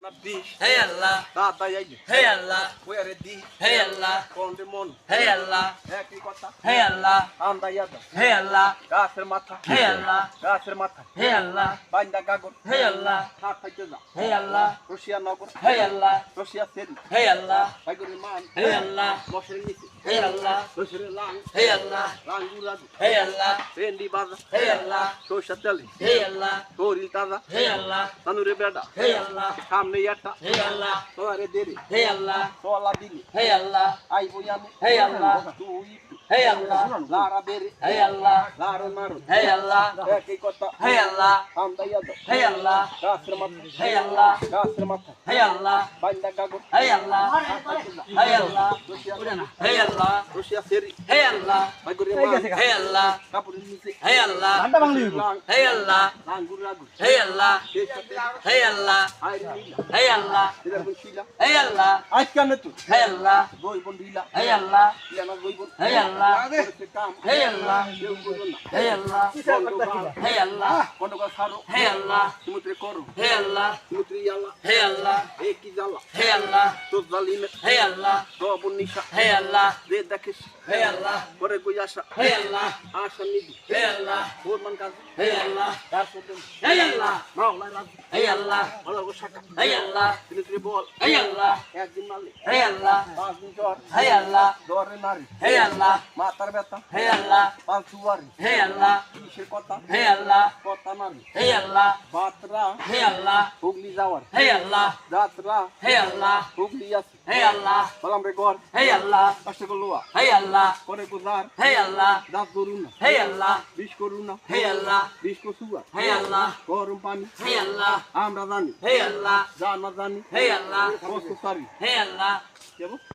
Hey Allah, hey Allah, hey Allah, hey Allah, hey Allah, hey Allah, hey Allah, hey Allah, hey Allah, hey Allah, hey Allah, hey Allah, hey Allah, hey Allah, hey Allah, hey Allah, hey Allah, hey Allah, hey Allah, hey Allah, সামনে একটা hey Allah, তোরে দেরি hey Allah, তোলা দিলি hey Allah, আই বইয়াম hey Allah, তুই hey Allah, লারা দেরি hey Allah, লারো মারো hey Allah, একই কথা hey Allah, আমদাইয়া দাও hey Allah, গাছের মাথা hey Allah, গাছের মাথা hey Allah, বাইন্দা কাগজ hey Allah, hey Allah, hey Allah, Russia সেরি hey Allah, বাইগরে hey Allah, কাপড়ের নিচে hey Allah, lung hey Allah, langur Ragu hey Allah, সেই সাথে hey Allah, আইরি নীলা hey Allah, এদের কোন ছিলা hey Allah, আজ কেন তুই hey Allah, বই বন দিলা hey Allah, ইলানা বই বন hey Allah, করতে কাম hey Allah, কেউ করো না hey Allah, hey Allah, কোন কথা ছাড়ো hey Allah, সমুদ্রে করো hey Allah, সমুদ্রে ইয়ালা hey Allah, এই কি জ্বালা hey Allah, তোর জালিমে hey Allah, দবন নিশা hey Allah, দে দেখিস hey Allah, করে কই আসা hey Allah, আশা নিবি hey Allah, ওর মান কাজ hey Allah, তার সাথে hey Allah, মাওলা রাজ hey Allah, ভালো শাখা hey Allah, সমুদ্রে বল hey Allah, একদিন মারলে hey Allah, 5 দিন জ্বর hey Allah, জ্বরে নারী hey Allah, মাথার ব্যথা hey Allah, 5 সুয়ারি hey Allah, কিসের কথা hey Allah, কথা নারী hey Allah, Batra hey Allah, Hooghly যাওয়ার hey Allah, যাত্রা hey Allah, হুগলি আছে hey Allah, বললাম রে ঘর hey Allah, কষ্ট করলোয়া hey Allah, করে গুজার hey Allah, দাঁত ধরুন না hey Allah, বিষ করুন না hey Allah, বিষ কচুয়া hey Allah, গরম পানি hey Allah, আমরা জানি hey Allah, জানা জানি hey Allah, কষ্ট সারি hey Allah. কেমন